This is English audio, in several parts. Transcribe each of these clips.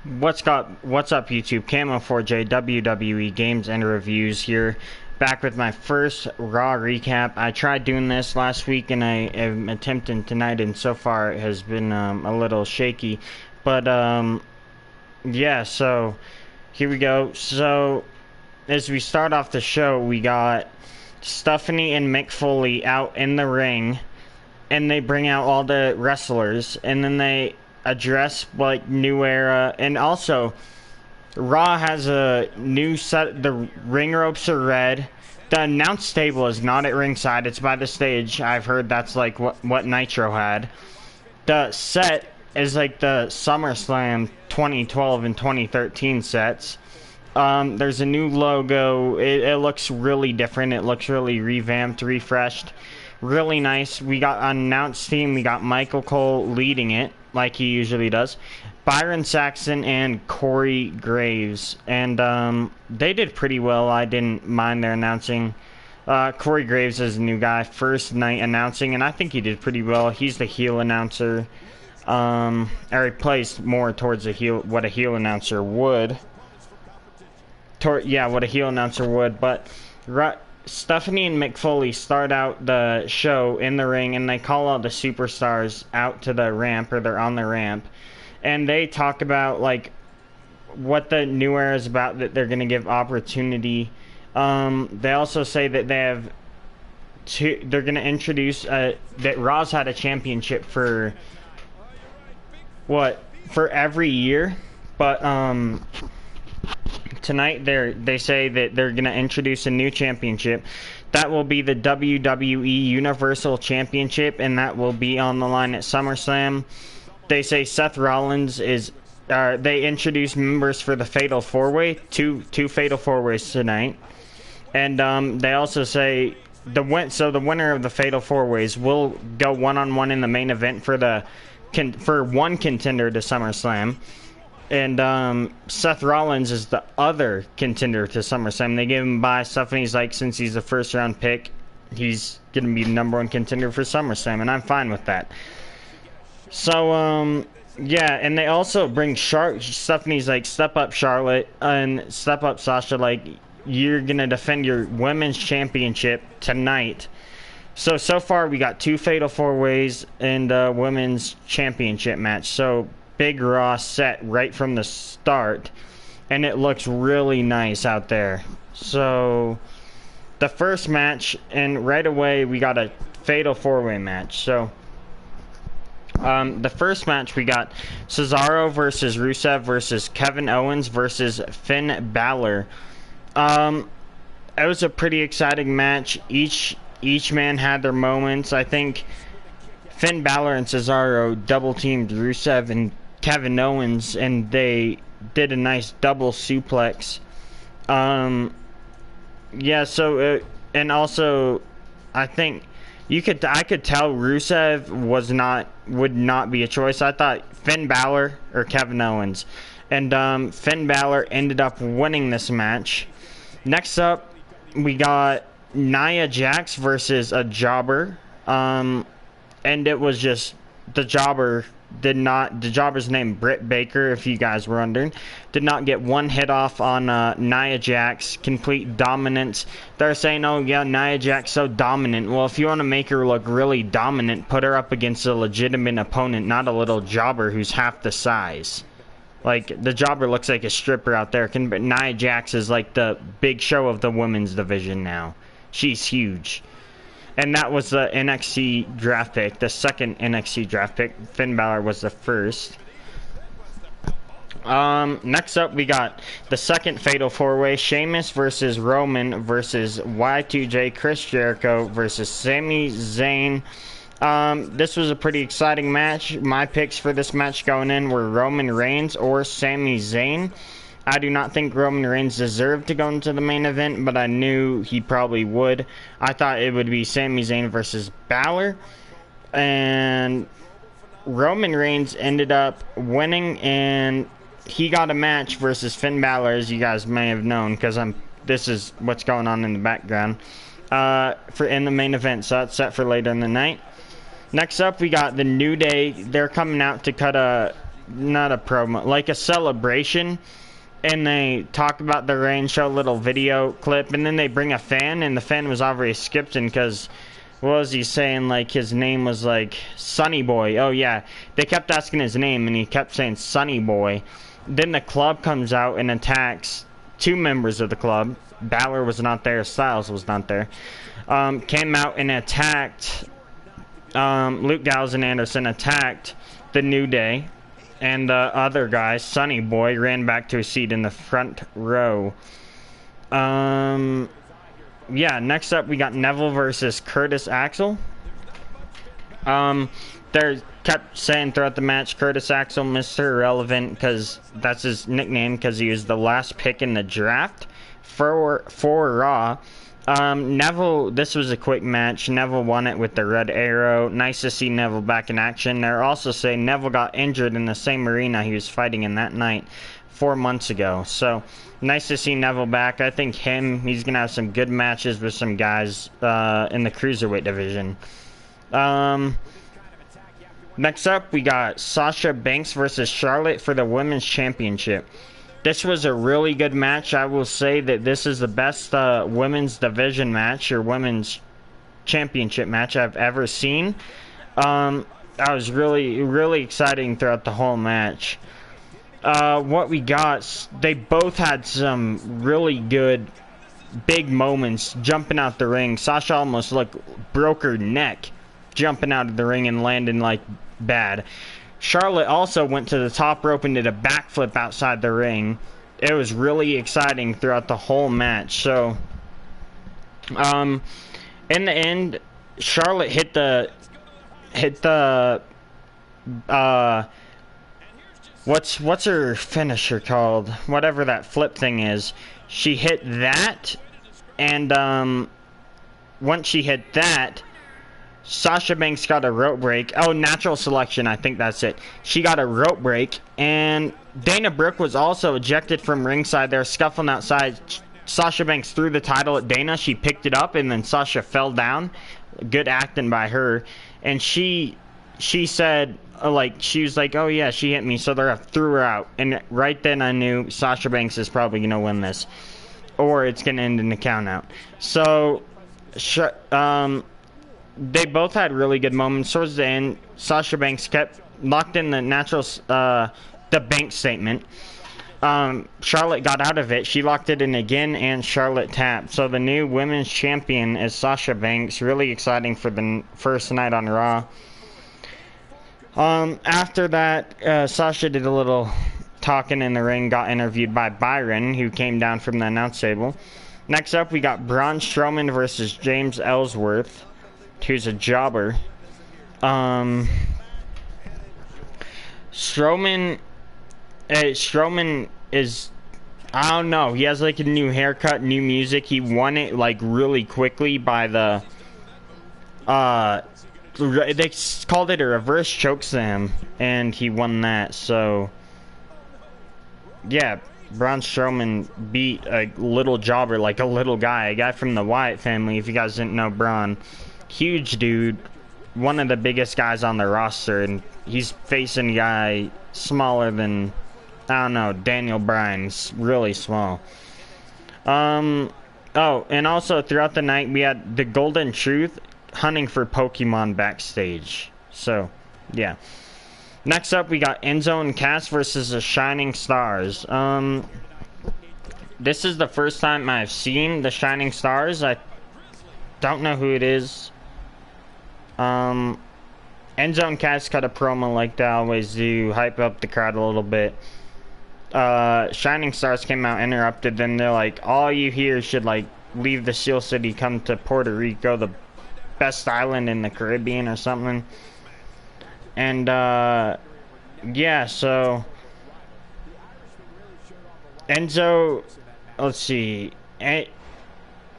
What's up, YouTube? Camo4J WWE Games and Reviews here, back with my first Raw recap. I tried doing this last week and I am attempting tonight, and so far it has been a little shaky. But yeah, so here we go. So as we start off the show, we got Stephanie and Mick Foley out in the ring, and they bring out all the wrestlers, and then they address like New Era, and also Raw has a new set. The ring ropes are red. The announce table is not at ringside, it's by the stage. I've heard that's like what Nitro had. The set is like the SummerSlam 2012 and 2013 sets. There's a new logo. It looks really different. It looks really revamped, refreshed. Really nice. We got an announced team. We got Michael Cole leading it, like he usually does. Byron Saxton and Corey Graves. And they did pretty well. I didn't mind their announcing. Corey Graves is a new guy. First night announcing, and I think he did pretty well. He's the heel announcer. Or he plays more towards a heel, what a heel announcer would. What a heel announcer would. But Stephanie and Mick Foley start out the show in the ring, and they call all the superstars out to the ramp, or they're on the ramp, and they talk about like what the new era is about, that they're going to give opportunity. They also say that they're going to introduce that Raw's had a championship for every year, but tonight they say that they're going to introduce a new championship. That will be the WWE Universal Championship, and that will be on the line at SummerSlam. They say Seth Rollins is... they introduce members for the Fatal 4-Way, two Fatal 4-Ways tonight. And they also say the winner of the Fatal 4-Ways will go one-on-one in the main event for one contender to SummerSlam. And Seth Rollins is the other contender to SummerSlam. They give him a bye. Stephanie's like, since he's a first-round pick, he's going to be the number one contender for SummerSlam, and I'm fine with that. So, yeah, and they also bring Stephanie's like, step up Charlotte, and step up Sasha, like, you're going to defend your women's championship tonight. So far we got two Fatal 4-Ways and a women's championship match. So, big Raw set right from the start, and it looks really nice out there. So the first match, and right away we got a Fatal 4-Way match. So the first match, we got Cesaro versus Rusev versus Kevin Owens versus Finn Balor. It was a pretty exciting match. Each man had their moments. I think Finn Balor and Cesaro double teamed Rusev and Kevin Owens, and they did a nice double suplex. Yeah, so and also I think I could tell Rusev would not be a choice. I thought Finn Balor or Kevin Owens, and Finn Balor ended up winning this match. Next up, we got Nia Jax versus a jobber, and it was just the jobber's name, Britt Baker, if you guys were wondering, did not get one hit off on Nia Jax. Complete dominance. They're saying, oh yeah, Nia Jax so dominant. Well, if you want to make her look really dominant, put her up against a legitimate opponent, not a little jobber who's half the size. Like, the jobber looks like a stripper out there, but Nia Jax is like the big show of the women's division now. She's huge. And that was the NXT draft pick, the second NXT draft pick. Finn Balor was the first. Next up, we got the second Fatal 4-Way. Sheamus versus Roman versus Y2J, Chris Jericho versus Sami Zayn. This was a pretty exciting match. My picks for this match going in were Roman Reigns or Sami Zayn. I do not think Roman Reigns deserved to go into the main event, but I knew he probably would. I thought it would be Sami Zayn versus Balor, and Roman Reigns ended up winning, and he got a match versus Finn Balor, as you guys may have known, because this is what's going on in the background, in the main event, so that's set for later in the night. Next up, we got the New Day. They're coming out to cut not a promo, like a celebration, and they talk about the rain, show a little video clip, and then they bring a fan, and the fan was already skipped, and because, what was he saying, like, his name was, like, Sunny Boy. Oh, yeah, they kept asking his name, and he kept saying Sunny Boy. Then the club comes out and attacks 2 members of the club. Balor was not there, Styles was not there. Came out and attacked, Luke Gallows and Anderson attacked the New Day. And the other guy, Sunny Boy, ran back to a seat in the front row. Yeah, next up we got Neville versus Curtis Axel. They kept saying throughout the match, Curtis Axel, Mr. Irrelevant, because that's his nickname, because he was the last pick in the draft for Raw. Neville, this was a quick match. Neville won it with the red arrow. Nice to see Neville back in action. They're also saying Neville got injured in the same arena he was fighting in that night 4 months ago. So, nice to see Neville back. I think he's going to have some good matches with some guys in the Cruiserweight division. Next up, we got Sasha Banks versus Charlotte for the Women's Championship. This was a really good match. I will say that this is the best women's division match or women's championship match I've ever seen. I was really exciting throughout the whole match. What we got, they both had some really good big moments jumping out the ring. Sasha almost broke her neck jumping out of the ring and landing like bad. Charlotte also went to the top rope and did a backflip outside the ring. It was really exciting throughout the whole match. So, in the end, Charlotte hit the what's her finisher called? Whatever that flip thing is. She hit that, and once she hit that, Sasha Banks got a rope break. Oh, natural selection, I think that's it. She got a rope break, and Dana Brooke was also ejected from ringside. They're scuffling outside. Sasha Banks threw the title at Dana. She picked it up, and then Sasha fell down. Good acting by her. And she said, she was like, oh yeah, she hit me, so they threw her out. And right then I knew Sasha Banks is probably going to win this. Or it's going to end in a count out. So, they both had really good moments. Towards the end, Sasha Banks kept locked in the the bank statement. Charlotte got out of it. She locked it in again, and Charlotte tapped. So the new women's champion is Sasha Banks. Really exciting for the first night on Raw. After that, Sasha did a little talking in the ring, got interviewed by Byron, who came down from the announce table. Next up, we got Braun Strowman versus James Ellsworth, who's a jobber. Strowman is, I don't know, he has like a new haircut, new music. He won it like really quickly by the they called it a reverse chokeslam, and he won that. So yeah, Braun Strowman beat a little jobber, like a little guy, a guy from the Wyatt family. If you guys didn't know Braun, huge dude, one of the biggest guys on the roster, and he's facing a guy smaller than, I don't know, Daniel Bryan's really small. Oh, and also throughout the night we had the Golden Truth hunting for Pokemon backstage. So, yeah. Next up we got Enzo and Cass versus the Shining Stars. This is the first time I've seen the Shining Stars. I don't know who it is. Enzo and Cass cut a promo like they always do, hype up the crowd a little bit. Shining Stars came out, interrupted them. They're like, all you here should like leave the Steel City, come to Puerto Rico, the best island in the Caribbean or something. And yeah, so Enzo, let's see,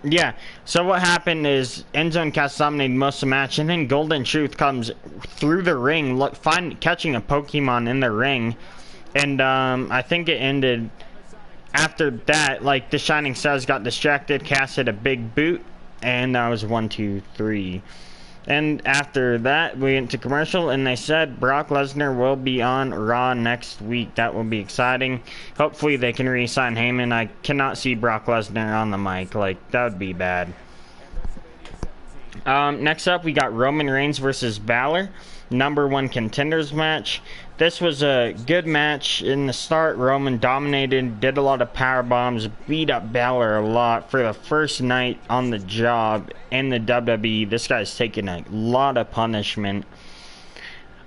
yeah, so what happened is Enzo and Cass dominated most of the match, and then Golden Truth comes through the ring, catching a Pokemon in the ring, and I think it ended after that. Like, the Shining Stars got distracted, Cass hit a big boot, and that was 1, 2, 3. And after that, we went to commercial, and they said Brock Lesnar will be on Raw next week. That will be exciting. Hopefully they can re-sign Heyman. I cannot see Brock Lesnar on the mic. Like, that would be bad. Next up, we got Roman Reigns versus Balor. #1 contenders match. This was a good match. In the start, Roman dominated, did a lot of power bombs, beat up Balor a lot for the first night on the job in the WWE. This guy's taking a lot of punishment.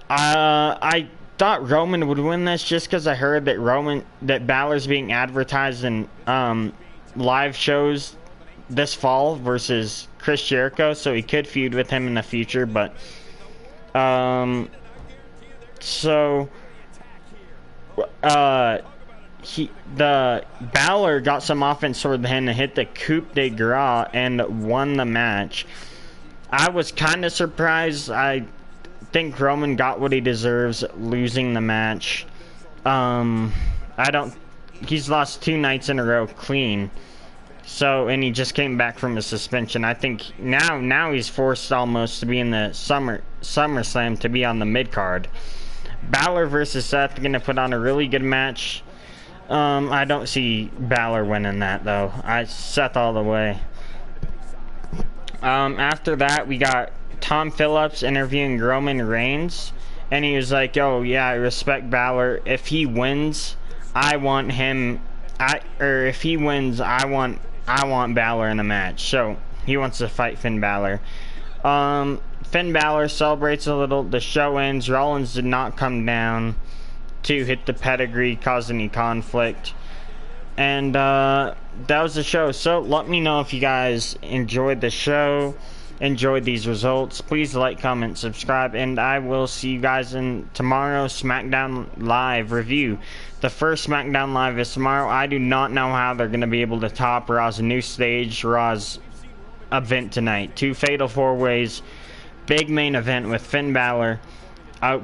I thought Roman would win this just because I heard that Balor's being advertised in live shows this fall versus Chris Jericho, so he could feud with him in the future, but the Balor got some offense toward him and hit the coup de grace and won the match. I was kind of surprised. I think Roman got what he deserves losing the match. He's lost 2 nights in a row clean. So, and he just came back from a suspension. I think now he's forced almost to be in the SummerSlam to be on the mid-card. Balor versus Seth, going to put on a really good match. I don't see Balor winning that, though. Seth all the way. After that, we got Tom Phillips interviewing Roman Reigns. And he was like, oh, yeah, I respect Balor. If he wins, I want Balor in a match. So he wants to fight Finn Balor. Finn Balor celebrates a little. The show ends. Rollins did not come down to hit the pedigree, cause any conflict. And that was the show. So let me know if you guys enjoyed the show, enjoyed these results. Please like, comment, subscribe, and I will see you guys in tomorrow's SmackDown Live review. The first SmackDown Live is tomorrow. I do not know how they're going to be able to top Raw's new stage, Raw's event tonight. 2 fatal 4-ways, big main event with Finn Balor,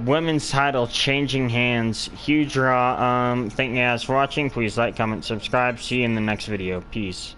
women's title changing hands, huge Raw. Thank you guys for watching. Please like, comment, subscribe. See you in the next video. Peace.